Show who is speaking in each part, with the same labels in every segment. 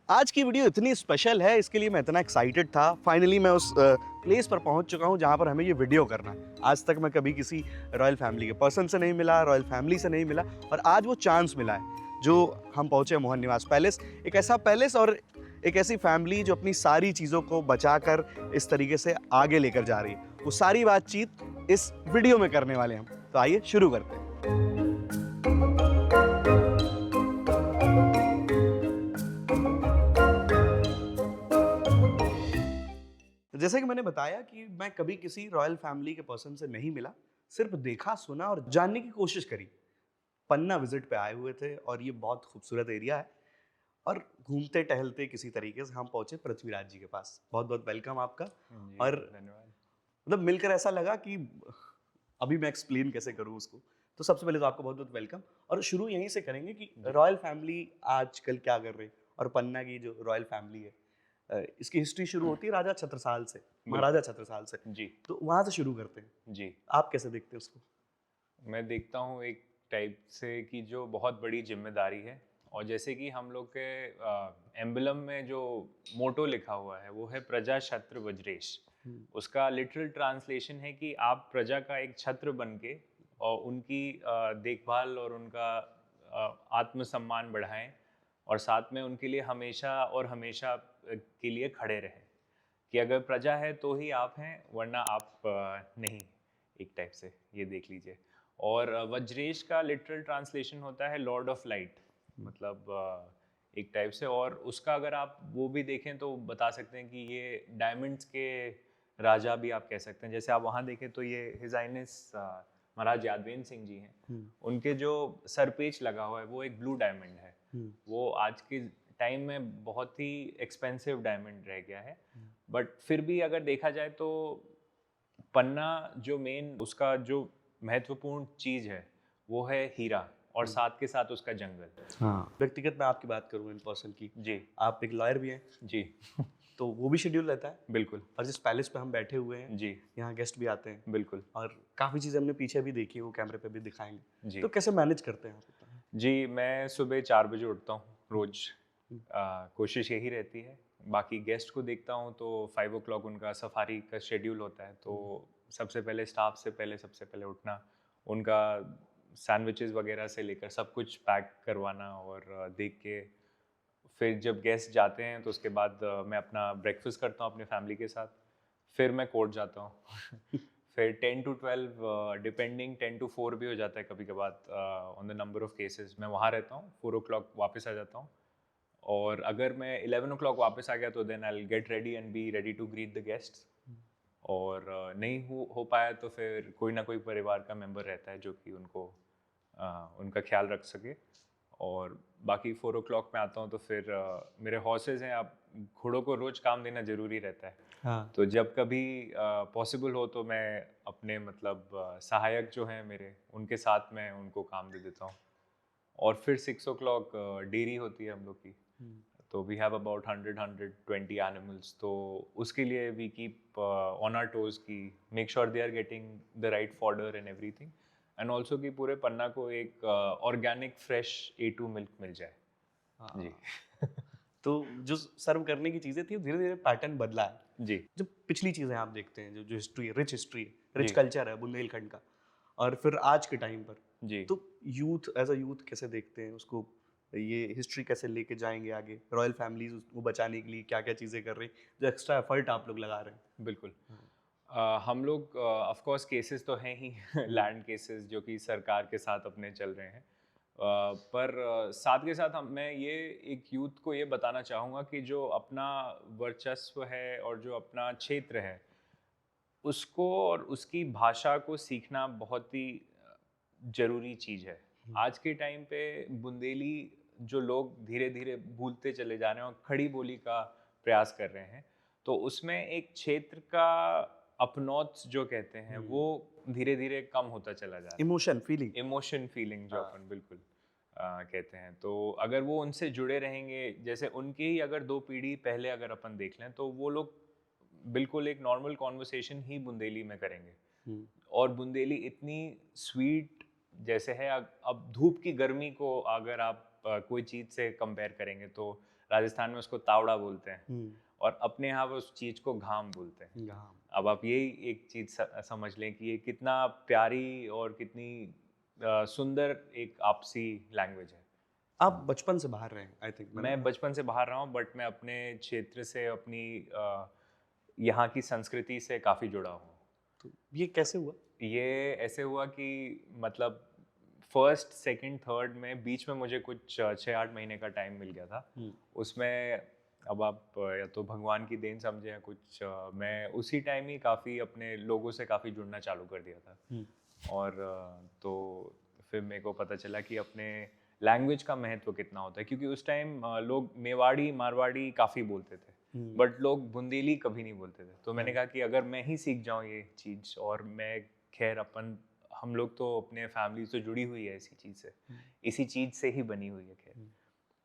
Speaker 1: आज की वीडियो इतनी स्पेशल है, इसके लिए मैं इतना एक्साइटेड था। फाइनली मैं उस प्लेस पर पहुंच चुका हूं जहां पर हमें ये वीडियो करना है। आज तक मैं कभी किसी रॉयल फैमिली के पर्सन से नहीं मिला, रॉयल फैमिली से नहीं मिला, और आज वो चांस मिला है जो हम पहुंचे मोहन निवास पैलेस। एक ऐसा पैलेस और एक ऐसी फैमिली जो अपनी सारी चीज़ों को बचाकर इस तरीके से आगे लेकर जा रही है। वो सारी बातचीत इस वीडियो में करने वाले हैं हम। तो आइए शुरू करते हैं। जैसे कि मैंने बताया कि मैं कभी किसी रॉयल फैमिली के पर्सन से नहीं मिला, सिर्फ देखा, सुना और जानने की कोशिश करी। पन्ना विजिट पे आए हुए थे और ये बहुत खूबसूरत एरिया है, और घूमते टहलते किसी तरीके से हम पहुंचे पृथ्वीराज जी के पास। बहुत बहुत वेलकम आपका।
Speaker 2: जी,
Speaker 1: और
Speaker 2: धन्यवाद।
Speaker 1: मतलब मिलकर ऐसा लगा कि अभी मैं एक्सप्लेन कैसे करूँ उसको। तो सबसे पहले तो आपको बहुत बहुत वेलकम, और शुरू यहीं से करेंगे कि
Speaker 2: जी।
Speaker 1: रॉयल फैमिली आजकल क्या कर रही है, और पन्ना की जो रॉयल फैमिली है इसकी हिस्ट्री शुरू होती है राजा छत्रसाल से, महाराजा
Speaker 2: बिल्कुल।
Speaker 1: छत्रसाल से।
Speaker 2: जी,
Speaker 1: तो वहां से शुरू करते हैं।
Speaker 2: जी।
Speaker 1: आप कैसे देखते हैं उसको?
Speaker 2: मैं देखता हूँ एक टाइप से कि जो बहुत बड़ी ज़िम्मेदारी है, और जैसे कि हम लोग के एम्बलम में जो मोटो लिखा हुआ है, वो है प्रजा छत्र वज्रेश। उसका लिटरल ट्रांसलेशन है कि आप प्रजा का एक छत्र बन के और उनकी देखभाल और उनका आत्मसम्मान बढ़ाएँ, और साथ में उनके लिए हमेशा और हमेशा के लिए खड़े रहें। कि अगर प्रजा है तो ही आप हैं, वरना आप नहीं, एक टाइप से ये देख लीजिए। और वज्रेश का लिटरल ट्रांसलेशन होता है लॉर्ड ऑफ लाइट, मतलब एक टाइप से। और उसका अगर आप वो भी देखें तो बता सकते हैं कि ये डायमंड्स के राजा भी आप कह सकते हैं। जैसे आप वहाँ देखें तो ये हिज हाइनेस महाराज यादवेंद्र सिंह जी हैं, उनके जो सरपेच लगा हुआ है वो एक ब्लू डायमंड है। वो आज के टाइम में बहुत ही एक्सपेंसिव डायमंड रह गया है, बट फिर भी अगर देखा जाए तो पन्ना जो मेन उसका जो महत्वपूर्ण चीज़ है वो है हीरा, और साथ के साथ उसका जंगल।
Speaker 1: हाँ, व्यक्तिगत मैं आपकी बात करूँ इन पर्सन की,
Speaker 2: जी,
Speaker 1: आप एक लॉयर भी हैं,
Speaker 2: जी।
Speaker 1: तो वो भी शेड्यूल रहता है।
Speaker 2: बिल्कुल।
Speaker 1: और जिस पैलेस पे हम बैठे हुए हैं,
Speaker 2: जी,
Speaker 1: यहाँ गेस्ट भी आते हैं,
Speaker 2: बिल्कुल।
Speaker 1: और काफ़ी चीज़ें हमने पीछे भी देखी, वो कैमरे पे भी दिखाएंगे।
Speaker 2: जी,
Speaker 1: तो कैसे मैनेज करते हैं आप इतना?
Speaker 2: जी। मैं सुबह 4 बजे उठता हूँ रोज़। कोशिश यही रहती है। बाकी गेस्ट को देखता हूँ तो 5 ओ क्लॉक उनका सफारी का शेड्यूल होता है, तो सबसे पहले स्टाफ से पहले सबसे पहले उठना, उनका सैंडविचेस वगैरह से लेकर सब कुछ पैक करवाना, और देख के फिर जब गेस्ट जाते हैं तो उसके बाद मैं अपना ब्रेकफास्ट करता हूँ अपनी फैमिली के साथ। फिर मैं कोर्ट जाता हूँ। फिर 10 टू 12 डिपेंडिंग 10 टू 4 भी हो जाता है कभी कभार, on the number of cases मैं वहाँ रहता हूँ। 4 ओ क्लॉक वापस आ जाता हूँ, और अगर मैं 11 ओ क्लॉक वापस आ गया तो then I will get ready and be ready to greet the guests. और नहीं हो पाया तो फिर कोई ना कोई परिवार का मेंबर रहता है जो कि उनको उनका ख्याल रख सके। और बाकी 4 ओ क्लॉक में आता हूँ तो फिर मेरे हॉर्सेज हैं, आप घोड़ों को रोज़ काम देना ज़रूरी रहता है।
Speaker 1: हाँ।
Speaker 2: तो जब कभी पॉसिबल हो तो मैं अपने मतलब सहायक जो हैं मेरे, उनके साथ मैं उनको काम दे देता हूँ। और फिर 6 ओ क्लॉक डेयरी होती है हम लोग की, तो वी हैव अबाउट 100-120 एनिमल्स। तो उसके लिए we keep on our toes की make sure they are getting the right fodder and everything, and also कि पूरे पन्ना को एक ऑर्गेनिक फ्रेश A2 मिल्क मिल जाए। जी।
Speaker 1: हाँ। तो जो सर्व करने की चीज़ें थी, धीरे धीरे पैटर्न बदला है।
Speaker 2: जी,
Speaker 1: जो पिछली चीज़ें आप देखते हैं, जो जो हिस्ट्री है, रिच
Speaker 2: जी,
Speaker 1: कल्चर है बुंदेलखंड का, और फिर आज के टाइम पर,
Speaker 2: जी।
Speaker 1: तो यूथ एज अ यूथ कैसे देखते हैं उसको? ये हिस्ट्री कैसे लेके जाएंगे आगे? रॉयल फैमिलीज उसको बचाने के लिए क्या क्या चीज़ें कर रही, जो एक्स्ट्रा एफर्ट आप लोग लगा रहे हैं?
Speaker 2: बिल्कुल। हम लोग ऑफ कोर्स केसेस तो हैं ही लैंड केसेस जो कि सरकार के साथ अपने चल रहे हैं। पर साथ के साथ हम मैं ये एक यूथ को ये बताना चाहूँगा कि जो अपना वर्चस्व है और जो अपना क्षेत्र है, उसको और उसकी भाषा को सीखना बहुत ही ज़रूरी चीज़ है। आज के टाइम पे बुंदेली जो लोग धीरे-धीरे भूलते चले जा रहे हैं और खड़ी बोली का प्रयास कर रहे हैं, तो उसमें एक क्षेत्र का अपनौत जो कहते हैं, वो धीरे-धीरे कम होता चला जा रहा है।
Speaker 1: Emotion, feeling.
Speaker 2: इमोशन फीलिंग जो अपन बिल्कुल कहते हैं। तो अगर वो उनसे जुड़े रहेंगे, जैसे उनकी ही अगर 2 पीढ़ी पहले अगर अपन देख लें, तो वो लोग बिल्कुल एक नॉर्मल कन्वर्सेशन ही बुंदेली में करेंगे। और बुंदेली इतनी स्वीट जैसे है, अब धूप की गर्मी को अगर आप कोई चीज़ से कंपेयर करेंगे तो राजस्थान में उसको तावड़ा बोलते हैं और अपने यहाँ उस चीज़ को घाम बोलते हैं।
Speaker 1: घाम।
Speaker 2: अब आप यही एक चीज़ समझ लें कि ये कितना प्यारी और कितनी सुंदर एक आपसी लैंग्वेज है।
Speaker 1: आप बचपन से बाहर रहे हैं आई थिंक।
Speaker 2: मैं बचपन से बाहर रहा हूँ, बट मैं अपने क्षेत्र से, अपनी यहाँ की संस्कृति से काफ़ी जुड़ा हूँ।
Speaker 1: तो ये कैसे हुआ?
Speaker 2: ये ऐसे हुआ कि मतलब फर्स्ट सेकंड थर्ड में बीच में मुझे कुछ 6-8 महीने का टाइम मिल गया था। उसमें अब आप या तो भगवान की देन समझे या कुछ, मैं उसी टाइम ही काफ़ी अपने लोगों से काफ़ी जुड़ना चालू कर दिया था। और तो फिर मेरे को पता चला कि अपने लैंग्वेज का महत्व कितना होता है, क्योंकि उस टाइम लोग मेवाड़ी मारवाड़ी काफ़ी बोलते थे, बट लोग बुंदेली कभी नहीं बोलते थे। तो मैंने कहा कि अगर मैं ही सीख जाऊँ ये चीज़, और मैं खैर हम लोग तो अपने फैमिली से जुड़ी हुई है इसी चीज़ से, इसी चीज़ से ही बनी हुई है खैर,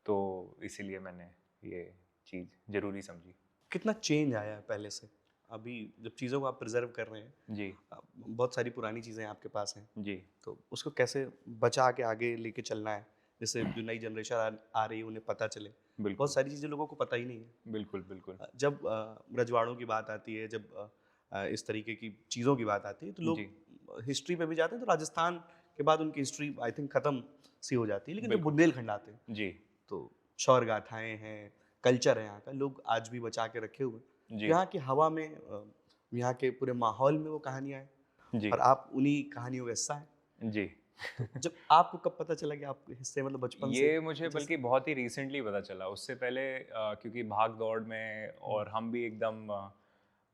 Speaker 2: तो इसीलिए मैंने ये चीज़ ज़रूरी समझी।
Speaker 1: कितना चेंज आया है पहले से? अभी जब चीज़ों को आप प्रिजर्व कर रहे हैं,
Speaker 2: जी
Speaker 1: बहुत सारी पुरानी चीज़ें आपके पास हैं,
Speaker 2: जी
Speaker 1: तो उसको कैसे बचा के आगे लेके चलना है, जैसे जो नई जनरेशन आ रही है उन्हें पता चले।
Speaker 2: बिल्कुल
Speaker 1: बहुत सारी चीज़ें लोगों को पता ही नहीं है।
Speaker 2: बिल्कुल बिल्कुल।
Speaker 1: जब रजवाड़ों की बात आती है, जब इस तरीके की चीज़ों की बात आती है, तो लोग
Speaker 2: जी
Speaker 1: हिस्ट्री पे भी जाते हैं, तो राजस्थान के बाद उनकी हिस्ट्री आई थिंक ख़त्म सी हो जाती है। लेकिन जब
Speaker 2: बिल्कुल।
Speaker 1: बुंदेलखंड आते हैं
Speaker 2: जी
Speaker 1: तो शौर गाथाएँ हैं, कल्चर है यहाँ का, लोग आज भी बचा के रखे हुए हैं।
Speaker 2: जी
Speaker 1: यहाँ की हवा में यहाँ के पूरे माहौल में वो कहानियाँ हैं,
Speaker 2: जी
Speaker 1: और आप उन्हीं कहानियों का हिस्सा हैं।
Speaker 2: जी।
Speaker 1: जब आपको कब पता चला कि आप हिस्से, मतलब बचपन से?
Speaker 2: ये मुझे बल्कि बहुत ही रिसेंटली पता चला। उससे पहले क्योंकि भाग दौड़ में, और हम भी एकदम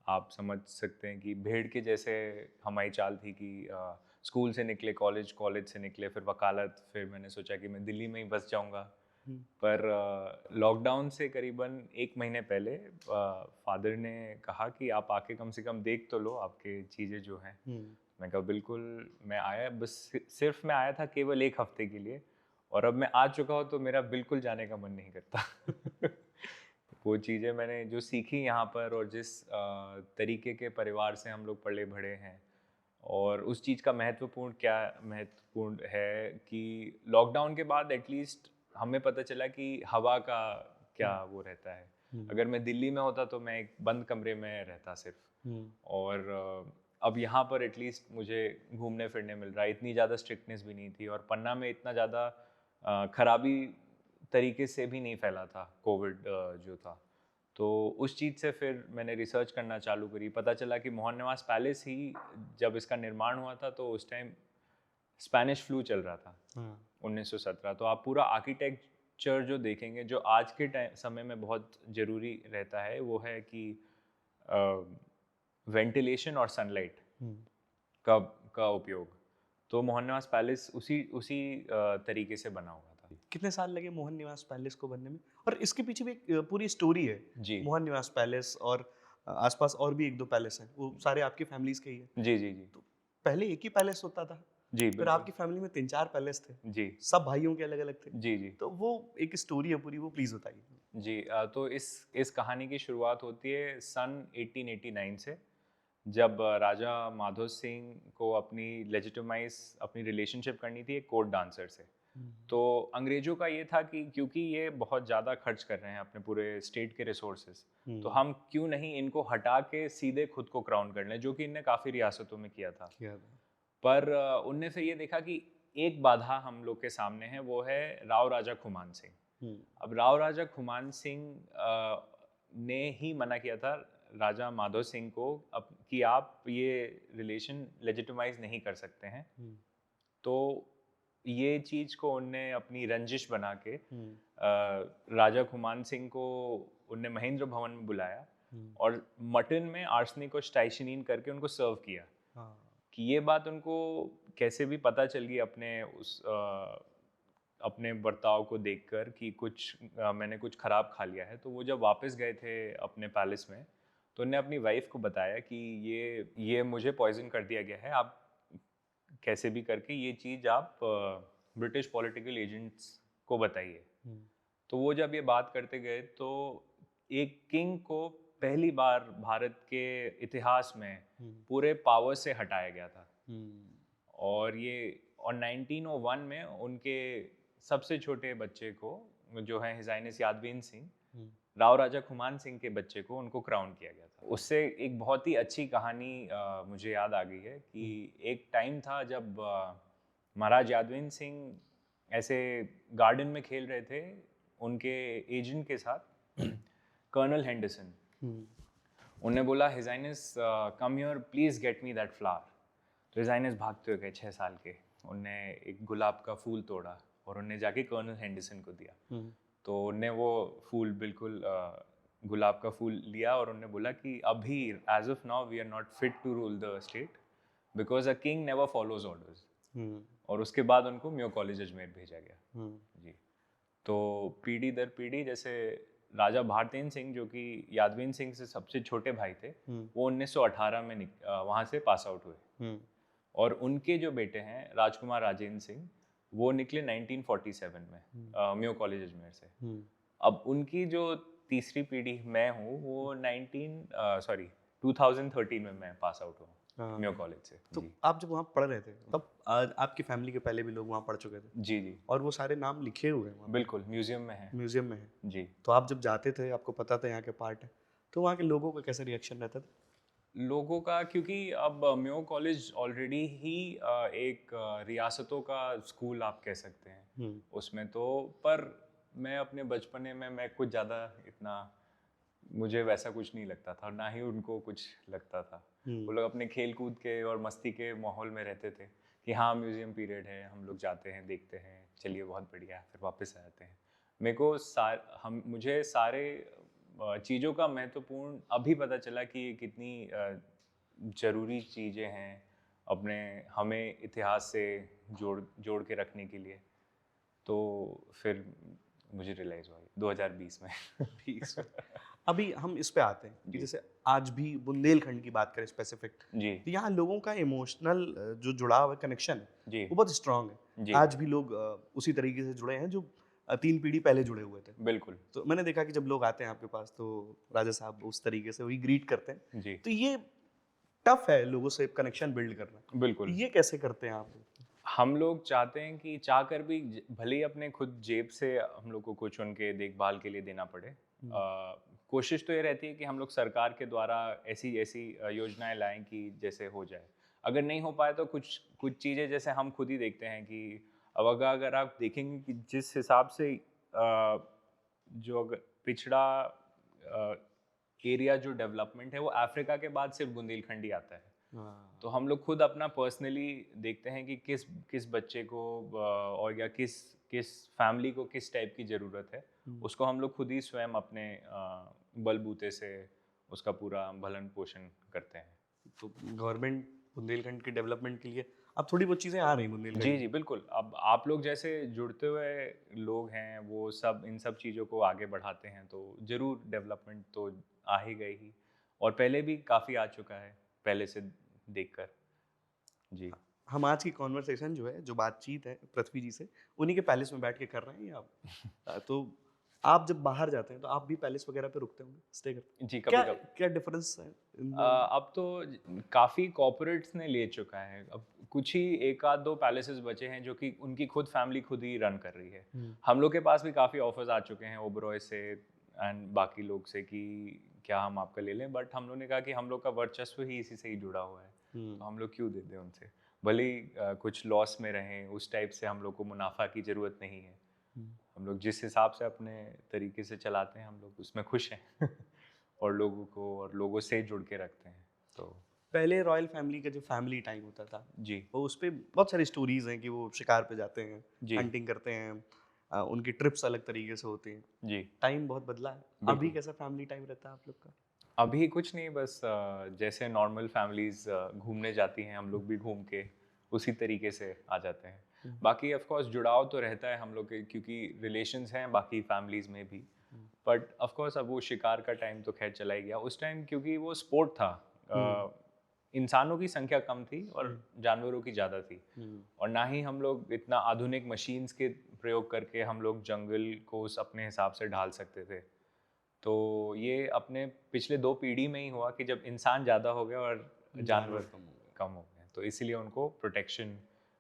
Speaker 2: आप समझ सकते हैं कि भेड़ के जैसे हमारी चाल थी कि स्कूल से निकले कॉलेज, कॉलेज से निकले फिर वकालत, फिर मैंने सोचा कि मैं दिल्ली में ही बस जाऊंगा। पर लॉकडाउन से करीबन 1 महीने पहले फादर ने कहा कि आप आके कम से कम देख तो लो आपके चीज़ें जो हैं। मैं कहा बिल्कुल। मैं आया, बस सिर्फ मैं आया था केवल 1 हफ्ते के लिए, और अब मैं आ चुका हूँ तो मेरा बिल्कुल जाने का मन नहीं करता। वो चीज़ें मैंने जो सीखी यहाँ पर, और जिस तरीके के परिवार से हम लोग पले बढ़े हैं, और उस चीज़ का महत्वपूर्ण है कि लॉकडाउन के बाद एटलीस्ट हमें पता चला कि हवा का क्या वो रहता है। अगर मैं दिल्ली में होता तो मैं एक बंद कमरे में रहता सिर्फ, और अब यहाँ पर एटलीस्ट मुझे घूमने फिरने मिल रहा है। इतनी ज़्यादा स्ट्रिक्टनेस भी नहीं थी, और पन्ना में इतना ज़्यादा खराबी तरीके से भी नहीं फैला था कोविड जो था। तो उस चीज़ से फिर मैंने रिसर्च करना चालू करी। पता चला कि मोहन नवाज़ पैलेस ही जब इसका निर्माण हुआ था तो उस टाइम स्पेनिश फ्लू चल रहा था 1917। तो आप पूरा आर्किटेक्चर जो देखेंगे, जो आज के समय में बहुत ज़रूरी रहता है, वो है कि वेंटिलेशन और सनलाइट का उपयोग। तो मोहन निवास पैलेस उसी तरीके से बना हुआ था।
Speaker 1: कितने साल लगे मोहन निवास पैलेस को बनने में? और इसके पीछे भी एक पूरी स्टोरी है।
Speaker 2: जी
Speaker 1: मोहन निवास पैलेस और आसपास और भी 1-2 पैलेस हैं, वो सारे आपकी फैमिलीज के ही हैं।
Speaker 2: जी जी जी
Speaker 1: तो पहले एक ही पैलेस होता था,
Speaker 2: जी
Speaker 1: फिर
Speaker 2: बिल्कुल।
Speaker 1: आपकी फैमिली में 3-4 पैलेस थे,
Speaker 2: जी
Speaker 1: सब भाइयों के अलग अलग थे।
Speaker 2: जी जी
Speaker 1: तो वो एक स्टोरी है पूरी, वो प्लीज बताइए।
Speaker 2: जी। तो इस कहानी की शुरुआत होती है सन 1889 से, जब राजा माधो सिंह को अपनी रिलेशनशिप करनी थी एक कोर्ट डांसर से। तो अंग्रेजों का ये था कि क्योंकि ये बहुत ज़्यादा खर्च कर रहे हैं अपने पूरे स्टेट के रिसोर्सेज, तो हम क्यों नहीं इनको हटा के सीधे खुद को क्राउन कर लें, जो कि इनने काफ़ी रियासतों में किया था। पर उनने फिर ये देखा कि एक बाधा हम लोग के सामने है, वो है राव राजा खुमान सिंह। अब राव राजा खुमान सिंह ने ही मना किया था राजा माधो सिंह को कि आप ये रिलेशन लेजिटिमाइज नहीं कर सकते हैं। तो ये चीज़ को उनने अपनी रंजिश बना के राजा खुमान सिंह को उनने महेंद्र भवन में बुलाया, और मटन में आर्सेनिक और स्टाइशिनीन करके उनको सर्व किया। कि ये बात उनको कैसे भी पता चल गई अपने बर्ताव को देखकर कि मैंने कुछ ख़राब खा लिया है। तो वो जब वापस गए थे अपने पैलेस में, तो उन्होंने अपनी वाइफ को बताया कि ये मुझे पॉइजन कर दिया गया है, आप कैसे भी करके ये चीज़ आप ब्रिटिश पॉलिटिकल एजेंट्स को बताइए। तो वो जब ये बात करते गए, तो एक किंग को पहली बार भारत के इतिहास में पूरे पावर से हटाया गया था। और 1901 में उनके सबसे छोटे बच्चे को, जो है हिज हाइनेस यादवीन सिंह, राव राजा खुमान सिंह के बच्चे को उनको क्राउन किया गया था। उससे एक बहुत ही अच्छी कहानी मुझे याद आ गई है कि एक टाइम था जब महाराज यादवेंद्र सिंह ऐसे गार्डन में खेल रहे थे उनके एजेंट के साथ कर्नल हेंडरसन। उन्होंने बोला his highness come here please get me that flower. तो हिज हाइनेस भागते हुए गए 6 साल के, उनने एक गुलाब का फूल तोड़ा और उनने जाके कर्नल हेंडरसन को दिया। तो उनने वो फूल बिल्कुल गुलाब का फूल लिया और उन्होंने बोला कि अभी as of now we are not fit to rule the state because a king never follows orders. और उसके बाद उनको म्यो कॉलेज अजमेर भेजा गया। जी। तो पीढ़ी दर पीढ़ी जैसे राजा भारतेंद्र सिंह जो कि यादवेंद्र सिंह से सबसे छोटे भाई थे, वो 1918 में वहाँ से पास आउट हुए। और उनके जो बेटे हैं राजकुमार राजेंद्र सिंह, वो निकले 1947 में म्यो कॉलेज अजमेर से। अब उनकी जो तीसरी पीढ़ी मैं हूँ वो 2013 में मैं पास आउट हुआ म्यो कॉलेज से।
Speaker 1: तो आप जब वहाँ पढ़ रहे थे तब आपकी फैमिली के पहले भी लोग वहाँ पढ़ चुके थे?
Speaker 2: जी जी।
Speaker 1: और वो सारे नाम लिखे हुए हैं?
Speaker 2: बिल्कुल, म्यूजियम में है।
Speaker 1: म्यूजियम में है
Speaker 2: जी।
Speaker 1: तो आप जब जाते थे, आपको पता था यहाँ के पार्ट है, तो वहाँ के लोगों का कैसा रिएक्शन रहता था?
Speaker 2: लोगों का, क्योंकि अब म्यो कॉलेज ऑलरेडी ही एक रियासतों का स्कूल आप कह सकते हैं उसमें तो। पर मैं अपने बचपने में मैं कुछ ज़्यादा इतना, मुझे वैसा कुछ नहीं लगता था, ना ही उनको कुछ लगता था। वो लोग अपने खेल कूद के और मस्ती के माहौल में रहते थे कि हाँ म्यूज़ियम पीरियड है, हम लोग जाते हैं, देखते हैं, चलिए बहुत बढ़िया, फिर वापस आ जाते हैं। मेरे को मुझे सारे चीज़ों का महत्वपूर्ण अभी पता चला कि ये कितनी ज़रूरी चीज़ें हैं अपने हमें इतिहास से जोड़ के रखने के लिए। तो फिर मुझे रियलाइज़ हुआ 2020 में। 20 में।
Speaker 1: अभी हम इस पे आते हैं कि जैसे आज भी बुंदेलखंड की बात करें स्पेसिफिक,
Speaker 2: जी
Speaker 1: तो यहाँ लोगों का इमोशनल जो जुड़ाव है, कनेक्शन
Speaker 2: जी
Speaker 1: वो बहुत स्ट्रांग है।
Speaker 2: जी।
Speaker 1: आज भी लोग उसी तरीके से जुड़े हैं जो 3 पीढ़ी पहले जुड़े हुए थे।
Speaker 2: बिल्कुल।
Speaker 1: तो मैंने देखा कि जब लोग आते हैं आपके पास तो राजा साहब उस तरीके से वही ग्रीट करते हैं।
Speaker 2: जी
Speaker 1: तो ये टफ है लोगों से कनेक्शन बिल्ड करना।
Speaker 2: बिल्कुल।
Speaker 1: ये कैसे करते हैं आप?
Speaker 2: हम लोग चाहते हैं कि चाह कर भी भले ही अपने खुद जेब से हम लोग को कुछ उनके देखभाल के लिए देना पड़े, कोशिश तो ये रहती है कि हम लोग सरकार के द्वारा ऐसी ऐसी योजनाएं लाएं कि जैसे हो जाए। अगर नहीं हो पाए तो कुछ चीज़ें जैसे हम खुद ही देखते हैं कि अब अगर आप देखेंगे कि जिस हिसाब से जो पिछड़ा एरिया जो डेवलपमेंट है वो अफ्रीका के बाद सिर्फ बुंदेलखंड ही आता है। तो हम लोग खुद अपना पर्सनली देखते हैं कि किस बच्चे को और या किस फैमिली को किस टाइप की ज़रूरत है, उसको हम लोग खुद ही स्वयं अपने बलबूते से उसका पूरा भलन पोषण करते हैं।
Speaker 1: तो गवर्नमेंट बुंदेलखंड के डेवलपमेंट के लिए अब थोड़ी बहुत चीज़ें आ रही बुंदेलखंड।
Speaker 2: जी जी बिल्कुल। अब आप लोग जैसे जुड़ते हुए लोग हैं वो सब इन सब चीज़ों को आगे बढ़ाते हैं तो ज़रूर डेवलपमेंट तो आ ही गई ही, और पहले भी काफ़ी आ चुका है पहले से देखकर। जी।
Speaker 1: हम आज की कॉन्वर्सेशन जो है, जो बातचीत है पृथ्वी जी से, उन्हीं के पैलेस में बैठ के कर रहे हैं या आप? तो आप जब बाहर जाते हैं तो आप भी पैलेस वगैरह पे रुकते होंगे, स्टे करते हैं?
Speaker 2: जी कभी कभी।
Speaker 1: क्या डिफरेंस है
Speaker 2: अब तो काफ़ी कॉर्पोरेट्स ने ले चुका है, अब कुछ ही एक आध दो पैलेसेस बचे हैं जो कि उनकी खुद फैमिली खुद ही रन कर रही है। हम लोग के पास भी काफ़ी ऑफर्स आ चुके हैं ओबरॉय से एंड बाकी लोग से कि क्या हम आपका ले लें, बट हम लोग ने कहा कि हम लोग का वर्चस्व ही इसी से ही जुड़ा हुआ है, तो हम लोग क्यों दे दें उनसे, भले ही कुछ लॉस में रहें, उस टाइप से हम लोग को मुनाफा की ज़रूरत नहीं है। हम लोग जिस हिसाब से अपने तरीके से चलाते हैं हम लोग उसमें खुश हैं और लोगों को और लोगों से जुड़ के रखते हैं। तो
Speaker 1: पहले रॉयल फैमिली का जो फैमिली टाइम होता था
Speaker 2: जी
Speaker 1: वो उस पर बहुत सारी स्टोरीज हैं कि वो शिकार पे जाते हैं,
Speaker 2: जी
Speaker 1: हंटिंग करते हैं, उनकी ट्रिप्स अलग तरीके से होती हैं।
Speaker 2: जी।
Speaker 1: टाइम बहुत बदला है। अभी कैसा फैमिली टाइम रहता है आप लोग का?
Speaker 2: अभी कुछ नहीं, बस जैसे नॉर्मल फैमिलीज घूमने जाती हैं हम लोग भी घूम के उसी तरीके से आ जाते हैं। बाकी ऑफ कोर्स जुड़ाव तो रहता है हम लोग के, क्योंकि रिलेशंस हैं बाकी फैमिलीज में भी, बट ऑफ कोर्स अब वो शिकार का टाइम तो खैर चला ही गया। उस टाइम क्योंकि वो स्पोर्ट था, इंसानों की संख्या कम थी और जानवरों की ज़्यादा थी, और ना ही हम लोग इतना आधुनिक मशीन्स के प्रयोग करके हम लोग जंगल को अपने हिसाब से ढाल सकते थे। तो ये अपने पिछले 2 पीढ़ी में ही हुआ कि जब इंसान ज़्यादा हो गया और जानवर कम हो गए, तो इसीलिए उनको प्रोटेक्शन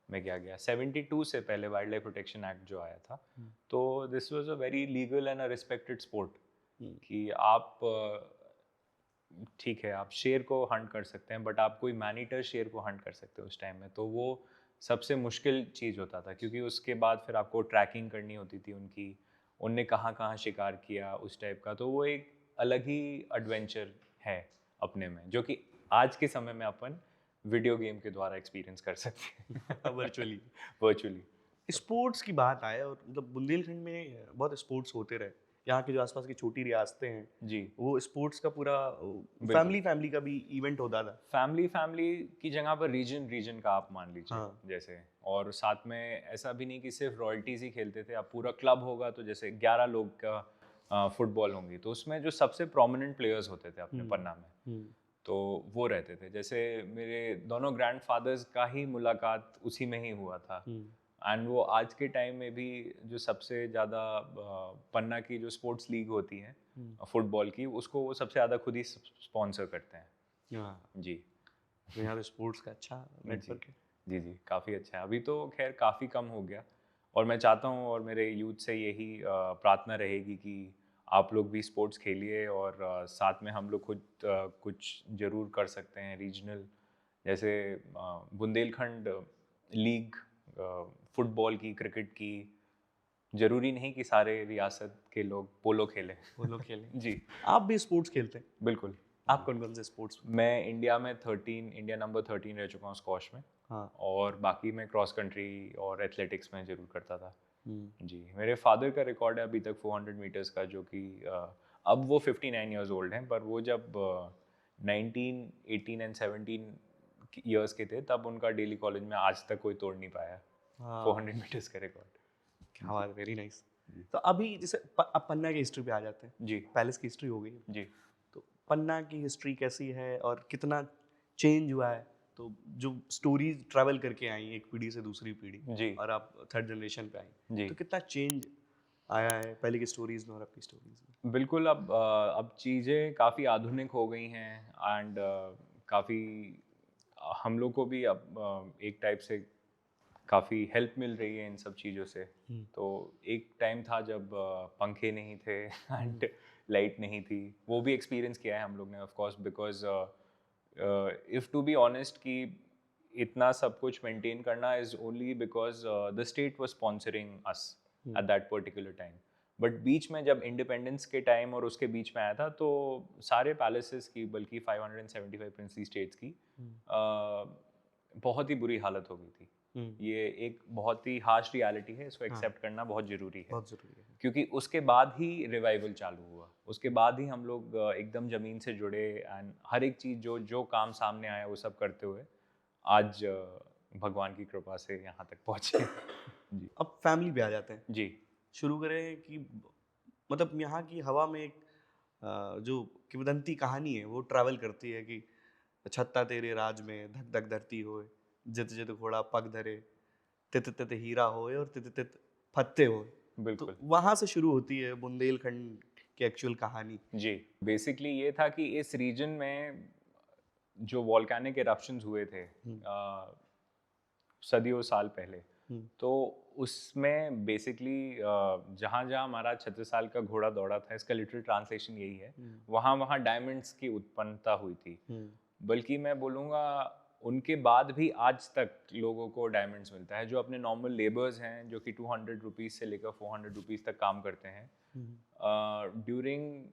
Speaker 2: में किया गया। 72 से पहले वाइल्ड लाइफ प्रोटेक्शन एक्ट जो आया था, तो this was a very legal and a respected sport. कि आप ठीक है आप शेर को हंट कर सकते हैं बट आप कोई मैनीटर शेर को हंट कर सकते हो उस टाइम में, तो वो सबसे मुश्किल चीज़ होता था क्योंकि उसके बाद फिर आपको ट्रैकिंग करनी होती थी उनकी, उनने कहाँ कहाँ शिकार किया उस टाइप का, तो वो एक अलग ही एडवेंचर है अपने में जो कि आज के समय में अपन वीडियो गेम के द्वारा एक्सपीरियंस कर सकते हैं
Speaker 1: वर्चुअली।
Speaker 2: वर्चुअली।
Speaker 1: स्पोर्ट्स की बात आए और मतलब बुंदेलखंड में बहुत स्पोर्ट्स होते रहे, यहाँ के जो आसपास की छोटी रियासतें हैं
Speaker 2: जी
Speaker 1: वो स्पोर्ट्स का पूरा
Speaker 2: बिल्कुल।
Speaker 1: फैमिली फैमिली का भी इवेंट होता था।
Speaker 2: फैमिली फैमिली की जगह पर रीजन रीजन का आप मान लीजिए
Speaker 1: हाँ।
Speaker 2: जैसे, और साथ में ऐसा भी नहीं कि सिर्फ रॉयल्टीज ही खेलते थे, आप पूरा क्लब होगा तो जैसे 11 लोग का फुटबॉल होंगी तो उसमें जो सबसे प्रोमिनेंट प्लेयर्स होते थे अपने पन्ना में तो वो रहते थे। जैसे मेरे दोनों ग्रैंडफादर्स का ही मुलाकात उसी में ही हुआ था एंड वो आज के टाइम में भी जो सबसे ज़्यादा पन्ना की जो स्पोर्ट्स लीग होती है फुटबॉल की, उसको वो सबसे ज़्यादा खुद ही स्पॉन्सर करते हैं।
Speaker 1: हाँ,
Speaker 2: जी
Speaker 1: तो यहाँ पे स्पोर्ट्स का अच्छा नेटवर्क है।
Speaker 2: जी जी काफ़ी अच्छा है। अभी तो खैर काफ़ी कम हो गया और मैं चाहता हूँ और मेरे यूथ से यही प्रार्थना रहेगी कि आप लोग भी स्पोर्ट्स खेलिए और साथ में हम लोग खुद कुछ ज़रूर कर सकते हैं रीजनल, जैसे बुंदेलखंड लीग फुटबॉल की, क्रिकेट की, ज़रूरी नहीं कि सारे रियासत के लोग पोलो खेलें।
Speaker 1: पोलो खेलें।
Speaker 2: जी
Speaker 1: आप भी स्पोर्ट्स खेलते हैं?
Speaker 2: बिल्कुल।
Speaker 1: आप कौन कौन से स्पोर्ट्स?
Speaker 2: मैं इंडिया में 13 इंडिया नंबर 13 रह चुका हूँ स्क्वॉश में,
Speaker 1: हाँ।
Speaker 2: और बाकी मैं क्रॉस कंट्री और एथलेटिक्स में ज़रूर करता था।
Speaker 1: हम्म।
Speaker 2: जी मेरे फादर का रिकॉर्ड है अभी तक 400 मीटर्स का, जो कि अब वो 59 ईयर्स ओल्ड हैं, पर वो जब 19 18 एंड 17 ईयर्स के थे तब उनका डेली कॉलेज में आज तक कोई तोड़ नहीं पाया
Speaker 1: हाँ।
Speaker 2: 400 मीटर्स का रिकॉर्ड।
Speaker 1: क्या बात, वेरी नाइस। तो अभी जैसे अब पन्ना की हिस्ट्री पे आ जाते हैं।
Speaker 2: जी
Speaker 1: पैलेस की हिस्ट्री हो गई है।
Speaker 2: जी
Speaker 1: तो पन्ना की हिस्ट्री कैसी है और कितना चेंज हुआ है? तो जो स्टोरीज ट्रैवल करके आई एक पीढ़ी से दूसरी पीढ़ी,
Speaker 2: जी
Speaker 1: और आप थर्ड जनरेशन पे आई,
Speaker 2: जी
Speaker 1: तो कितना चेंज आया है पहले की स्टोरीज में और आपकी स्टोरीज में?
Speaker 2: बिल्कुल। अब चीज़ें काफ़ी आधुनिक हो गई हैं एंड काफ़ी हम लोग को भी अब एक टाइप से काफ़ी हेल्प मिल रही है इन सब चीज़ों से। तो एक टाइम था जब पंखे नहीं थे एंड लाइट नहीं थी, वो भी एक्सपीरियंस किया है हम लोग ने of course, because if to be honest कि इतना सब कुछ मेंटेन करना is only because the state was sponsoring us at that particular time. But बीच में जब इंडिपेंडेंस के टाइम और उसके बीच में आया था तो सारे पैलेसेस की, बल्कि 575 प्रिंसली स्टेट्स की बहुत ही बुरी हालत हो गई थी। ये एक बहुत ही हार्श रियलिटी है, इसको एक्सेप्ट करना बहुत ज़रूरी है।
Speaker 1: बहुत ज़रूरी है।
Speaker 2: क्योंकि उसके बाद ही रिवाइवल चालू हुआ, उसके बाद ही हम लोग एकदम ज़मीन से जुड़े एंड हर एक चीज़ जो जो काम सामने आया वो सब करते हुए आज भगवान की कृपा से यहाँ तक पहुँचे। जी
Speaker 1: अब फैमिली पे आ जाते हैं।
Speaker 2: जी
Speaker 1: शुरू करें कि मतलब यहाँ की हवा में एक जो किंवदंती कहानी है वो ट्रैवल करती है कि छत्ता तेरे राज में धक धक धरती होए, जित जित घोड़ा पग धरे, तित तित हीरा होए और तित तित फत्ते होए। तो
Speaker 2: बिल्कुल
Speaker 1: वहाँ से शुरू होती है बुंदेलखंड की एक्चुअल कहानी।
Speaker 2: जी। बेसिकली ये था कि इस रीजन में जो वॉल्केनिक इरप्शंस हुए थे सदियों साल पहले, तो उसमें बेसिकली जहाँ जहाँ हमारा 36 साल का घोड़ा दौड़ा था, इसका लिटरल ट्रांसलेशन यही है, वहाँ वहाँ डायमंड्स की उत्पन्नता हुई थी। बल्कि मैं बोलूँगा उनके बाद भी आज तक लोगों को डायमंड्स मिलता है, जो अपने नॉर्मल लेबर्स हैं जो कि 200 रुपीज़ से लेकर 400 रुपीज़ तक काम करते हैं, during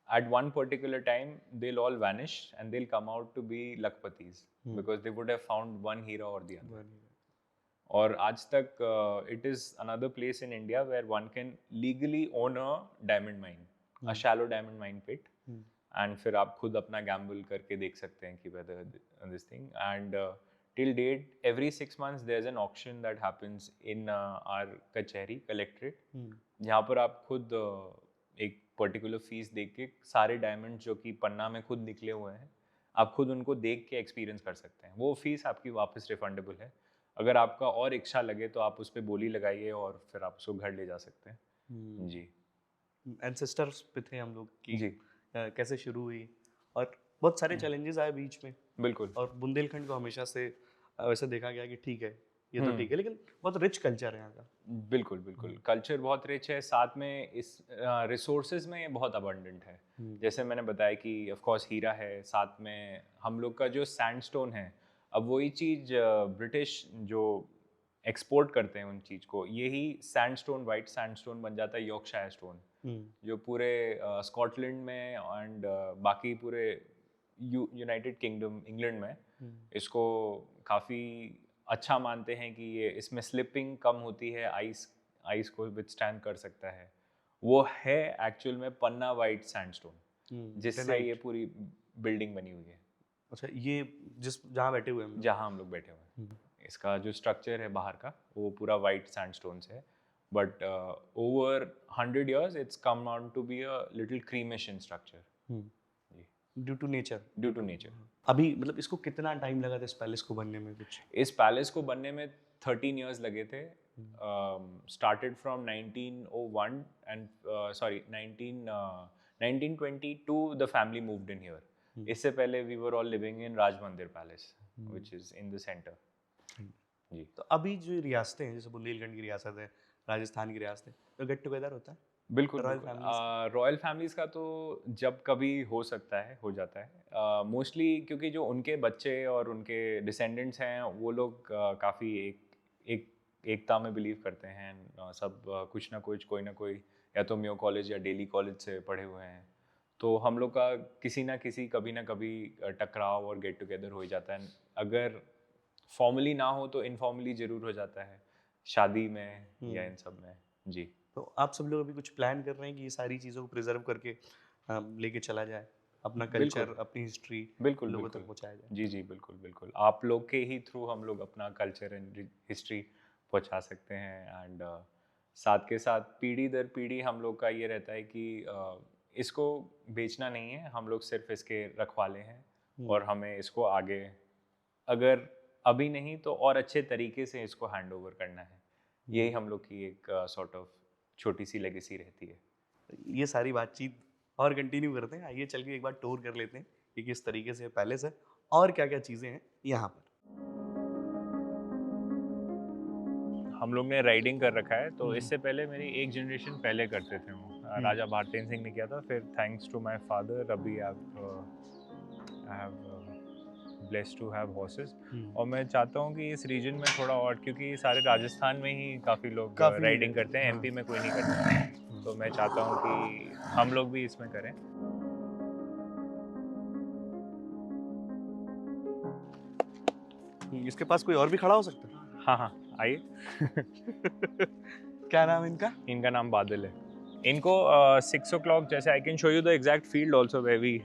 Speaker 2: at one particular time they'll all vanish and they'll come out to be lakpatis because they would have found one hero or the other. और आज तक it is another place in India where one can legally own a diamond mine, a shallow diamond mine pit, and फिर आप खुद अपना gamble करके देख सकते हैं कि whether this thing, and till date every 6 months there's an auction that happens in our कचहरी कलेक्ट्रेट, जहाँ पर आप खुद एक पर्टिकुलर फीस देख के सारे डायमंड जो कि पन्ना में खुद निकले हुए हैं आप खुद उनको देख के एक्सपीरियंस कर सकते हैं। वो फीस आपकी वापस रिफंडेबल है। अगर आपका और इच्छा लगे तो आप उस पर बोली लगाइए और फिर आप उसको घर ले जा सकते हैं। जी
Speaker 1: एंसेस्टर्स पे थे हम लोग की
Speaker 2: जी
Speaker 1: कैसे शुरू हुई और बहुत सारे चैलेंजेस आए बीच में।
Speaker 2: बिल्कुल
Speaker 1: और बुंदेलखंड को हमेशा से वैसे देखा गया कि ठीक है ये तो ठीक है, लेकिन बहुत रिच कल्चर है यहाँ का।
Speaker 2: बिल्कुल बिल्कुल, कल्चर बहुत रिच है, साथ में इस रिसोर्सेज में ये बहुत अबंडेंट है। जैसे मैंने बताया कि ऑफ कोर्स हीरा है, साथ में हम लोग का जो सैंडस्टोन है, अब वही चीज़ ब्रिटिश जो एक्सपोर्ट करते हैं उन चीज़ को, यही सैंडस्टोन, वाइट सैंडस्टोन बन जाता है यॉर्कशायर स्टोन, जो पूरे स्कॉटलैंड में एंड बाकी पूरे यूनाइटेड किंगडम इंग्लैंड में इसको काफ़ी अच्छा मानते हैं कि ये इसमें स्लिपिंग कम होती है, आइस को विथस्टैंड कर सकता है। वो है एक्चुअल में पन्ना वाइट सैंडस्टोन, जिससे ये पूरी बिल्डिंग बनी हुई है।
Speaker 1: अच्छा, ये जहाँ बैठे हुए हैं
Speaker 2: जहाँ हम लोग बैठे हुए हैं, इसका जो स्ट्रक्चर है बाहर का वो पूरा वाइट सैंडस्टोन से है, but over 100 years it's come on to be a little creamish in structure
Speaker 1: due to nature.
Speaker 2: अभी
Speaker 1: मतलब इसको कितना टाइम लगा था इस पैलेस को बनने में? कुछ
Speaker 2: इस पैलेस को बनने में 13 years लगे थे। Started from 1901 and 1922 the family moved in here. इससे पहले we were all living in Rajmandir palace which is in the centre. जी,
Speaker 1: तो अभी जो रियासतें हैं, जैसे बुंदेलखंड की रियासत है, राजस्थान की रियासत है, तो गेट टुगेदर होता है
Speaker 2: बिल्कुल
Speaker 1: रॉयल
Speaker 2: रॉयल फैमिलीज का तो जब कभी हो सकता है, हो जाता है मोस्टली, क्योंकि जो उनके बच्चे और उनके डिसेंडेंट्स हैं वो लोग काफ़ी एकता में बिलीव करते हैं। सब कुछ ना कुछ, कोई ना कोई या तो म्यो कॉलेज या डेली कॉलेज से पढ़े हुए हैं, तो हम लोग का किसी ना किसी कभी ना कभी टकराव और गेट टुगेदर हो ही जाता है। अगर फॉर्मली ना हो तो इनफॉर्मली ज़रूर हो जाता है, शादी में या इन सब में। जी,
Speaker 1: तो आप सब लोग अभी कुछ प्लान कर रहे हैं कि ये सारी चीज़ों को प्रिजर्व करके लेके चला जाए, अपना कल्चर, अपनी हिस्ट्री
Speaker 2: बिल्कुल
Speaker 1: लोगों
Speaker 2: बिल्कुल
Speaker 1: तक पहुंचाया जाए?
Speaker 2: जी जी, बिल्कुल बिल्कुल, आप लोग के ही थ्रू हम लोग अपना कल्चर एंड हिस्ट्री पहुंचा सकते हैं। एंड साथ के साथ पीढ़ी दर पीढ़ी हम लोग का ये रहता है कि इसको बेचना नहीं है, हम लोग सिर्फ इसके रखवाले हैं और हमें इसको आगे, अगर अभी नहीं तो और अच्छे तरीके से इसको हैंड ओवर करना है। यही हम लोग की एक सॉर्ट ऑफ छोटी सी लेगेसी रहती है।
Speaker 1: ये सारी बातचीत और कंटिन्यू करते हैं, आइए चल के एक बार टूर कर लेते हैं कि किस तरीके से पैलेस है और क्या क्या चीज़ें हैं यहाँ पर।
Speaker 2: हम लोग ने राइडिंग कर रखा है, तो इससे पहले मेरी एक जनरेशन पहले करते थे वो, राजा भारतेंद्र सिंह ने किया था, फिर थैंक्स टू माय फादर अभी I have blessed to have horses. और मैं चाहता हूँ कि इस रीजन में थोड़ा और, क्योंकि सारे राजस्थान में ही काफ़ी लोग राइडिंग करते हैं, एमपी में कोई नहीं करता, तो मैं चाहता हूँ कि हम लोग भी इसमें करें।
Speaker 1: इसके पास कोई और भी खड़ा हो सकता है?
Speaker 2: हाँ हाँ, आइए।
Speaker 1: क्या नाम है इनका?
Speaker 2: इनका नाम बादल है। इनको 6 o'clock, जैसे I can show you the exact field also where we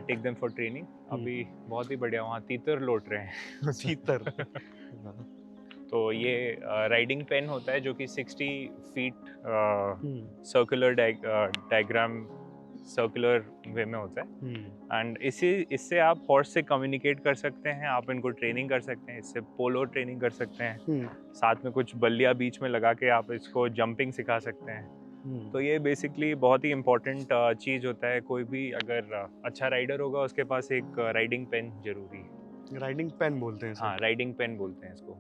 Speaker 2: take them for training. अभी बहुत ही बढ़िया वहाँ तीतर लौट रहे हैं।
Speaker 1: तीतर।
Speaker 2: तो ये राइडिंग पेन होता है जो कि 60 feet सर्कुलर डायग्राम सर्कुलर वे में होता है, एंड इससे आप हॉर्स से कम्युनिकेट कर सकते हैं, आप इनको ट्रेनिंग कर सकते हैं, इससे पोलो ट्रेनिंग कर सकते हैं, साथ में कुछ बल्लियाँ बीच में लगा के आप इसको जंपिंग सिखा सकते हैं। तो ये बेसिकली बहुत ही इम्पोर्टेंट चीज़ होता है, कोई भी अगर अच्छा राइडर होगा उसके पास एक राइडिंग पेन जरूरी है।
Speaker 1: राइडिंग पेन बोलते हैं?
Speaker 2: हाँ, राइडिंग पेन बोलते हैं इसको।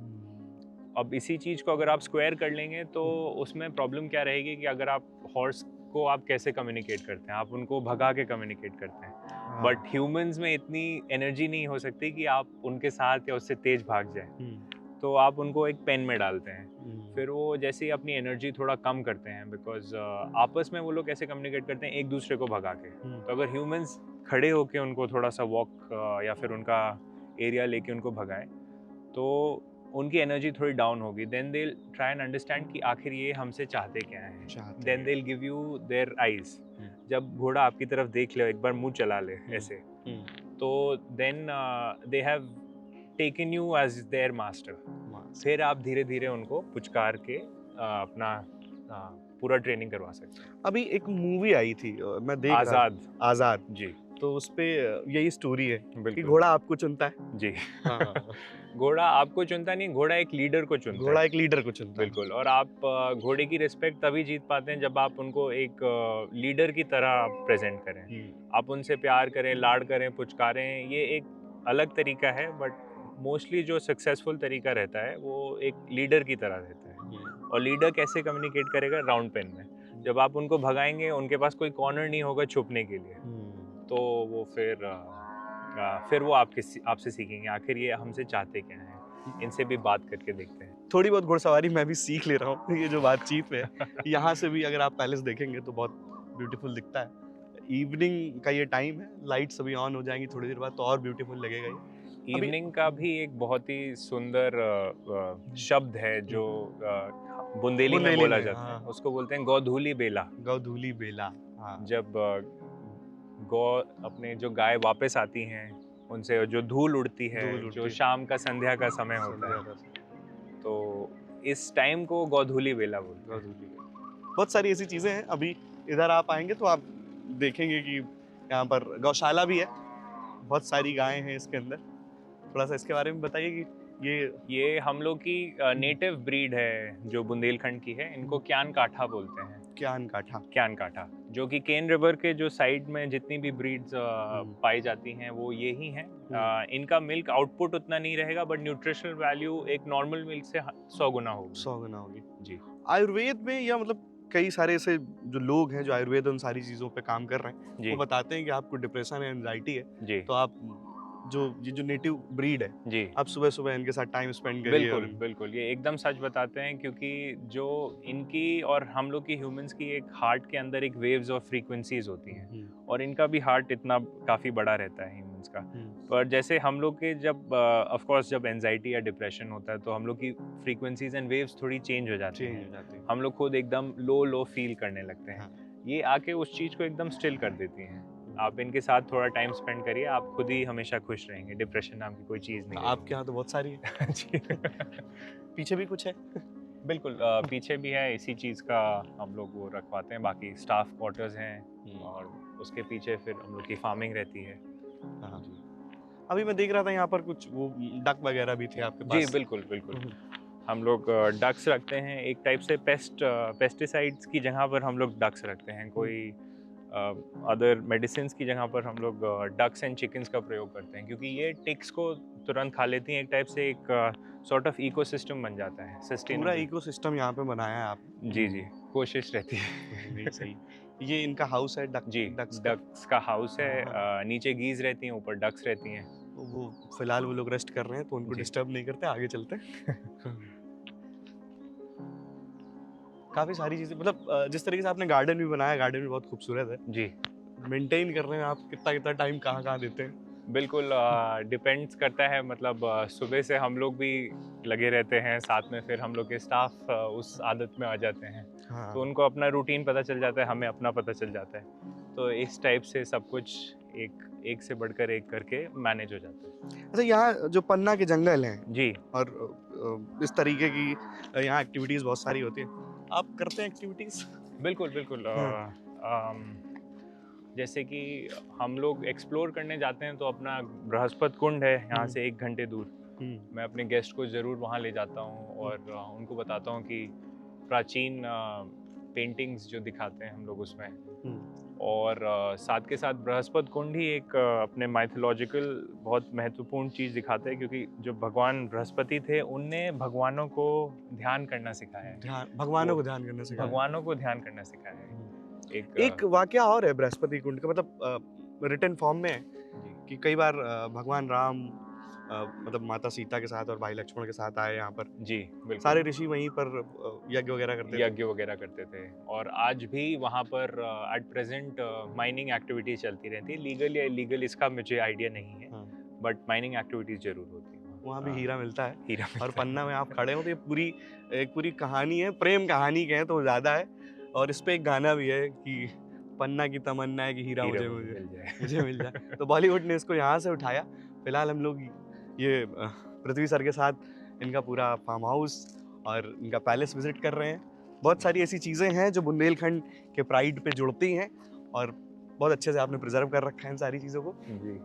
Speaker 2: अब इसी चीज़ को अगर आप स्क्वायर कर लेंगे तो उसमें प्रॉब्लम क्या रहेगी कि अगर आप हॉर्स को आप कैसे कम्युनिकेट करते हैं, आप उनको भगा के कम्युनिकेट करते हैं, बट ह्यूमंस में इतनी एनर्जी नहीं हो सकती कि आप उनके साथ या उससे तेज भाग जाए, तो आप उनको एक पेन में डालते हैं, फिर वो जैसे ही अपनी एनर्जी थोड़ा कम करते हैं, बिकॉज आपस में वो लोग कैसे कम्युनिकेट करते हैं, एक दूसरे को भगा के। तो अगर ह्यूमंस खड़े होके उनको थोड़ा सा वॉक या फिर उनका एरिया लेके उनको भगाएं, तो उनकी एनर्जी थोड़ी डाउन होगी, then they will try and understand कि आखिर ये हमसे चाहते क्या हैं, then they will give you their eyes. जब घोड़ा आपकी तरफ देख ले, एक बार मुंह चला ले ऐसे, तो then they have taken you as their master. फिर आप धीरे धीरे उनको पुचकार के अपना पूरा ट्रेनिंग करवा सकते हैं।
Speaker 1: अभी एक मूवी आई थी, मैं देख
Speaker 2: आज़ाद।
Speaker 1: आज़ाद
Speaker 2: जी,
Speaker 1: तो उस पे यही स्टोरी है कि
Speaker 2: बिल्कुल।
Speaker 1: घोड़ा आपको चुनता है।
Speaker 2: जी।
Speaker 1: हाँ।
Speaker 2: घोड़ा आपको चुनता नहीं, घोड़ा एक लीडर को चुनता है।
Speaker 1: घोड़ा एक लीडर को चुनता है।
Speaker 2: बिल्कुल, और आप घोड़े की रिस्पेक्ट तभी जीत पाते हैं जब आप उनको एक लीडर की तरह प्रेजेंट करें, आप उनसे प्यार करें, लाड करें, पुचकारें। ये एक अलग तरीका है, बट मोस्टली जो सक्सेसफुल तरीका रहता है वो एक लीडर की तरह रहता है। और लीडर कैसे कम्युनिकेट करेगा? राउंड पेन में। जब आप उनको भगाएंगे, उनके पास कोई कॉर्नर नहीं होगा छुपने के लिए, तो वो फिर वो आपसे सीखेंगे आखिर ये हमसे चाहते क्या हैं, इनसे भी बात करके देखते हैं।
Speaker 1: थोड़ी बहुत घुड़सवारी मैं भी सीख ले रहा हूँ ये जो बातचीत है। यहाँ से भी अगर आप पैलेस देखेंगे तो बहुत ब्यूटीफुल दिखता है। इवनिंग का ये टाइम है, लाइट्स अभी ऑन हो जाएंगी थोड़ी देर बाद तो और ब्यूटीफुल लगेगा ये। अभी
Speaker 2: इवनिंग का भी एक बहुत ही सुंदर शब्द है जो बुंदेली में
Speaker 1: बुंदेली
Speaker 2: बोला
Speaker 1: में,
Speaker 2: जाता
Speaker 1: हाँ।
Speaker 2: है, उसको बोलते हैं गोधूली बेला।
Speaker 1: गौधूली बेला, हाँ।
Speaker 2: जब गौ अपने जो गाय वापस आती हैं, उनसे जो धूल उड़ती है,
Speaker 1: धूल उड़ती
Speaker 2: जो
Speaker 1: है।
Speaker 2: शाम का संध्या का समय होता
Speaker 1: संध्या
Speaker 2: है,
Speaker 1: का
Speaker 2: तो इस टाइम को गोधूली बेला बोलते हैं।
Speaker 1: गौधूली बेला। बहुत सारी ऐसी चीजें हैं। अभी इधर आप आएंगे तो आप देखेंगे कि यहाँ पर गौशाला भी है, बहुत सारी गायें हैं इसके अंदर। थोड़ा सा इसके बारे में बताइए कि
Speaker 2: ये हम लोग की नेटिव ब्रीड है जो बुंदेलखंड की है, इनको क्यान काठा बोलते हैं।
Speaker 1: क्यान काठा।
Speaker 2: क्यान काठा, जो कि केन रिवर के जो साइड में जितनी भी ब्रीड्स पाई जाती हैं वो ये ही हैं। इनका मिल्क आउटपुट उतना नहीं रहेगा, बट न्यूट्रिशनल वैल्यू एक नॉर्मल मिल्क से 100 गुना होगी।
Speaker 1: 100 गुना होगी
Speaker 2: जी।
Speaker 1: आयुर्वेद में, या मतलब कई सारे ऐसे जो लोग हैं जो आयुर्वेद उन सारी चीज़ों पे काम कर रहे हैं,
Speaker 2: जी
Speaker 1: वो बताते हैं कि आपको डिप्रेशन है, एंजाइटी है,
Speaker 2: जी
Speaker 1: तो आप जो नेटिव ब्रीड है,
Speaker 2: जी
Speaker 1: आप सुबह सुबह इनके साथ टाइम स्पेंड करिए।
Speaker 2: बिल्कुल बिल्कुल, ये एकदम सच बताते हैं, क्योंकि जो इनकी और हम लोग की ह्यूमंस की एक हार्ट के अंदर एक वेव्स और फ्रीक्वेंसीज होती हैं, और इनका भी हार्ट इतना काफ़ी बड़ा रहता है ह्यूमंस का। पर जैसे हम लोग के जब ऑफ कोर्स जब एंजाइटी या डिप्रेशन होता है, तो हम लोग की फ्रीक्वेंसीज एंड वेव्स थोड़ी चेंज हो जाती हैं, हम लोग खुद एकदम लो फील करने लगते हैं। ये आके उस चीज़ को एकदम स्टिल कर देती हैं। आप इनके साथ थोड़ा टाइम स्पेंड करिए, आप खुद ही हमेशा खुश रहेंगे। डिप्रेशन नाम की कोई चीज़ नहीं है।
Speaker 1: आपके यहाँ तो बहुत सारी है।
Speaker 2: जी।
Speaker 1: पीछे भी कुछ है।
Speaker 2: बिल्कुल, पीछे भी है, इसी चीज़ का हम लोग वो रखवाते हैं। बाकी स्टाफ क्वार्टर्स हैं, और उसके पीछे फिर हम लोग की फार्मिंग रहती है।
Speaker 1: हाँ जी। अभी मैं देख रहा था यहाँ पर कुछ वो डक वगैरह भी थे आपके पास।
Speaker 2: जी बिल्कुल बिल्कुल, हम लोग डक्स रखते हैं। एक टाइप से पेस्टिसाइड्स की जगह पर हम लोग डक्स रखते हैं। कोई अदर मेडिसिन की जगह पर हम लोग डक्स एंड चिकन्स का प्रयोग करते हैं, क्योंकि ये टिक्स को तुरंत खा लेती हैं। एक टाइप से एक सॉर्ट ऑफ इकोसिस्टम बन जाता है,
Speaker 1: पूरा
Speaker 2: सस्टेनेबल।
Speaker 1: इकोसिस्टम यहाँ पे बनाया है आप।
Speaker 2: जी जी, कोशिश रहती है।
Speaker 1: नहीं, सही। ये इनका हाउस है,
Speaker 2: जी,
Speaker 1: डक्स
Speaker 2: डक्स का हाउस है।
Speaker 1: हाँ।
Speaker 2: नीचे गीज रहती हैं, ऊपर डक्स रहती हैं।
Speaker 1: तो वो फिलहाल वो लोग रेस्ट कर रहे हैं, तो उनको
Speaker 2: जी।
Speaker 1: डिस्टर्ब नहीं करते, आगे चलते हैं। काफी सारी चीजें, मतलब जिस तरीके से आपने गार्डन भी बनाया, गार्डन भी बहुत खूबसूरत है।
Speaker 2: जी
Speaker 1: मेंटेन कर रहे हैं आप, कितना कितना टाइम कहाँ कहाँ देते हैं?
Speaker 2: बिल्कुल, डिपेंड्स करता है। मतलब सुबह से हम लोग भी लगे रहते हैं साथ में, फिर हम लोग के स्टाफ उस आदत में आ जाते हैं, तो उनको अपना रूटीन पता चल जाता है, हमें अपना पता चल जाता है। तो इस टाइप से सब कुछ एक से बढ़कर एक करके मैनेज हो जाता है।
Speaker 1: अच्छा, यहाँ जो पन्ना के जंगल हैं
Speaker 2: जी
Speaker 1: और इस तरीके की यहाँ एक्टिविटीज बहुत सारी होती है, आप करते हैं एक्टिविटीज?
Speaker 2: बिल्कुल बिल्कुल। जैसे कि हम लोग एक्सप्लोर करने जाते हैं, तो अपना बृहस्पति कुंड है यहाँ से 1 घंटे दूर। मैं अपने गेस्ट को ज़रूर वहाँ ले जाता हूँ, और उनको बताता हूँ कि प्राचीन पेंटिंग्स जो दिखाते हैं हम लोग उसमें, और साथ के साथ बृहस्पति कुंड ही एक अपने माइथोलॉजिकल बहुत महत्वपूर्ण चीज़ दिखाता है, क्योंकि जो भगवान बृहस्पति थे, उनने भगवानों को ध्यान करना सिखाया है।
Speaker 1: भगवानों को ध्यान करने से
Speaker 2: भगवानों को ध्यान करना सिखाया है।
Speaker 1: एक वाकया और है बृहस्पति कुंड का, मतलब रिटन फॉर्म में है कि कई बार भगवान राम मतलब माता सीता के साथ और भाई लक्ष्मण के साथ आए यहाँ पर।
Speaker 2: जी बिल्कुल,
Speaker 1: सारे ऋषि वहीं पर यज्ञ वगैरह करते थे।
Speaker 2: और आज भी वहाँ पर एट प्रेजेंट माइनिंग एक्टिविटीज चलती रहती है। लीगल या इलीगल इसका मुझे आइडिया नहीं है, बट माइनिंग एक्टिविटीज जरूर होती है
Speaker 1: वहाँ भी। हीरा मिलता है।
Speaker 2: हीरा
Speaker 1: और पन्ना में आप खड़े हो तो ये एक पूरी कहानी है, प्रेम कहानी कहें तो ज़्यादा है। और इस पे एक गाना भी है कि पन्ना की तमन्ना है कि हीरा मुझे मिल जाए। तो बॉलीवुड ने इसको यहाँ से उठाया। फिलहाल हम लोग ये पृथ्वी सर के साथ इनका पूरा फार्म हाउस और इनका पैलेस विजिट कर रहे हैं। बहुत सारी ऐसी चीज़ें हैं जो बुंदेलखंड के प्राइड पे जुड़ती हैं, और बहुत अच्छे से आपने प्रिजर्व कर रखा है इन सारी चीज़ों को।
Speaker 2: जी।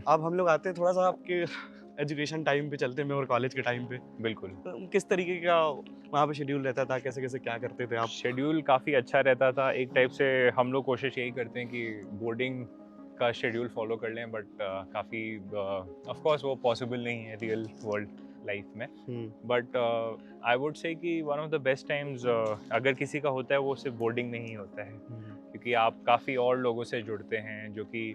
Speaker 1: अब हम लोग आते हैं थोड़ा सा आपके एजुकेशन टाइम पे चलते हैं, मैं और कॉलेज के टाइम पे।
Speaker 2: बिल्कुल।
Speaker 1: तो किस तरीके का वहाँ पे शेड्यूल रहता था, कैसे कैसे क्या करते थे आप?
Speaker 2: शेड्यूल काफ़ी अच्छा रहता था। एक टाइप से हम लोग कोशिश यही करते हैं कि बोर्डिंग का शेड्यूल फॉलो कर लें, बट काफ़ी ऑफ कोर्स वो पॉसिबल नहीं है रियल वर्ल्ड लाइफ में। बट आई वुड से कि one of the best times अगर किसी का होता है वो सिर्फ बोर्डिंग नहीं होता है, क्योंकि आप काफ़ी और लोगों से जुड़ते हैं जो कि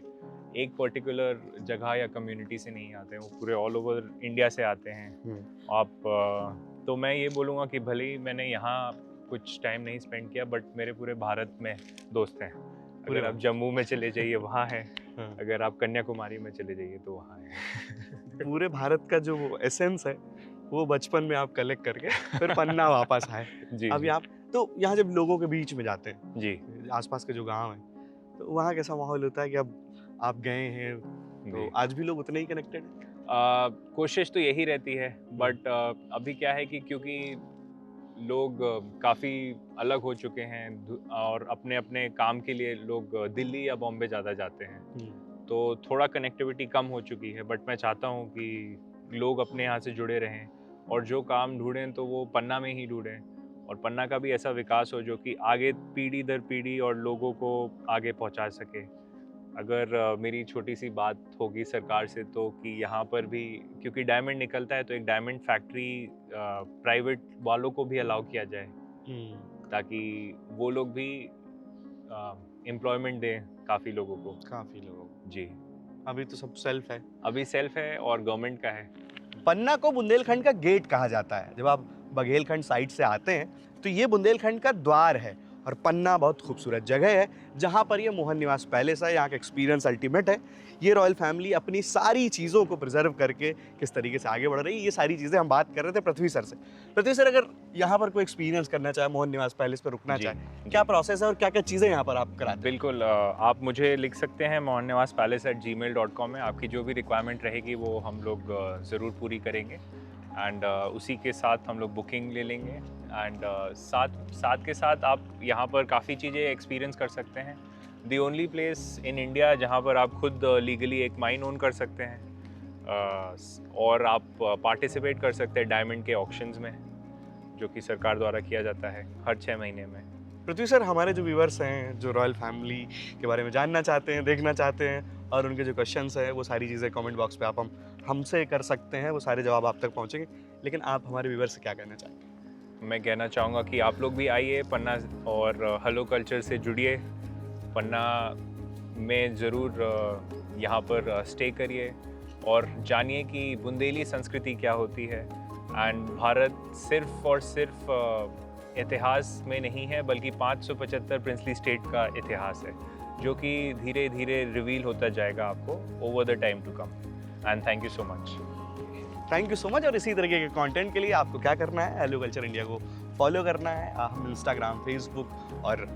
Speaker 2: एक पर्टिकुलर जगह या कम्युनिटी से नहीं आते हैं, वो पूरे ऑल ओवर इंडिया से आते हैं। आप तो मैं ये बोलूँगा कि भले ही मैंने यहाँ कुछ टाइम नहीं स्पेंड किया, बट मेरे पूरे भारत में दोस्त हैं। अगर आप जम्मू में चले जाइए वहाँ है, अगर आप कन्याकुमारी में चले जाइए तो वहाँ है।
Speaker 1: पूरे भारत का जो एसेंस है वो बचपन में आप कलेक्ट करके फिर पन्ना वापस आए।
Speaker 2: जी
Speaker 1: अब यहाँ तो यहाँ जब लोगों के बीच में जाते हैं,
Speaker 2: जी
Speaker 1: आसपास के जो गांव हैं, तो वहाँ कैसा माहौल होता है कि अब आप गए हैं तो आज भी लोग उतने ही कनेक्टेड हैं?
Speaker 2: कोशिश तो यही रहती है, बट अभी क्या है कि क्योंकि लोग काफ़ी अलग हो चुके हैं और अपने अपने काम के लिए लोग दिल्ली या बॉम्बे ज़्यादा जाते हैं, तो थोड़ा कनेक्टिविटी कम हो चुकी है। बट मैं चाहता हूँ कि लोग अपने यहाँ से जुड़े रहें और जो काम ढूंढें तो वो पन्ना में ही ढूंढें, और पन्ना का भी ऐसा विकास हो जो कि आगे पीढ़ी दर पीढ़ी और लोगों को आगे पहुँचा सके। अगर मेरी छोटी सी बात होगी सरकार से तो कि यहाँ पर भी क्योंकि डायमंड निकलता है तो एक डायमंड फैक्ट्री प्राइवेट वालों को भी अलाउ किया जाए, ताकि वो लोग भी एम्प्लॉयमेंट दें काफ़ी लोगों को। जी,
Speaker 1: अभी तो सब सेल्फ है।
Speaker 2: अभी सेल्फ है और गवर्नमेंट का है।
Speaker 1: पन्ना को बुंदेलखंड का गेट कहा जाता है। जब आप बघेलखंड साइड से आते हैं तो ये बुंदेलखंड का द्वार है, और पन्ना बहुत खूबसूरत जगह है जहाँ पर ये मोहन निवास पैलेस है। यहाँ का एक्सपीरियंस अल्टीमेट है। ये रॉयल फैमिली अपनी सारी चीज़ों को प्रिजर्व करके किस तरीके से आगे बढ़ रही है, ये सारी चीज़ें हम बात कर रहे थे पृथ्वी सर से। पृथ्वी सर, अगर यहाँ पर कोई एक्सपीरियंस करना चाहे, मोहन निवास पैलेस पर रुकना चाहे, क्या प्रोसेस है और क्या क्या चीज़ें यहाँ पर आप कराते हैं?
Speaker 2: बिल्कुल, आप मुझे लिख सकते हैं mohanniwaspalace@gmail.com में। आपकी जो भी रिक्वायरमेंट रहेगी वो हम लोग ज़रूर पूरी करेंगे, एंड उसी के साथ हम लोग बुकिंग ले लेंगे, एंड साथ के साथ आप यहाँ पर काफ़ी चीज़ें एक्सपीरियंस कर सकते हैं। The only place in India जहाँ पर आप खुद लीगली एक माइन ओन कर सकते हैं, और आप पार्टिसिपेट कर सकते हैं डायमंड के ऑक्शंस में, जो कि सरकार द्वारा किया जाता है हर 6 महीने में।
Speaker 1: पृथ्वी सर, हमारे जो व्यूअर्स हैं जो रॉयल फैमिली के बारे में जानना चाहते हैं, देखना चाहते हैं, और उनके जो क्वेश्चंस हैं वो सारी चीज़ें कमेंट बॉक्स पे आप हमसे कर सकते हैं, वो सारे जवाब आप तक पहुंचेंगे। लेकिन आप हमारे व्यूअर्स से क्या कहना चाहेंगे?
Speaker 2: मैं कहना चाहूँगा कि आप लोग भी आइए पन्ना और हलो कल्चर से जुड़िए। पन्ना में ज़रूर यहाँ पर स्टे करिए और जानिए कि बुंदेली संस्कृति क्या होती है। एंड भारत सिर्फ और सिर्फ इतिहास में नहीं है, बल्कि 575 प्रिंसली स्टेट का इतिहास है, जो कि धीरे धीरे रिवील होता जाएगा आपको over the time to come. And thank you so much.
Speaker 1: Thank you so much. और इसी तरीके के कंटेंट के लिए आपको क्या करना है, हेलो कल्चर इंडिया को फॉलो करना है। हम इंस्टाग्राम, फेसबुक और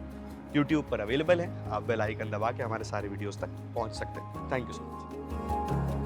Speaker 1: यूट्यूब पर अवेलेबल हैं। आप बेल आइकन दबा के हमारे सारे वीडियोस तक पहुंच सकते हैं। Thank you so much.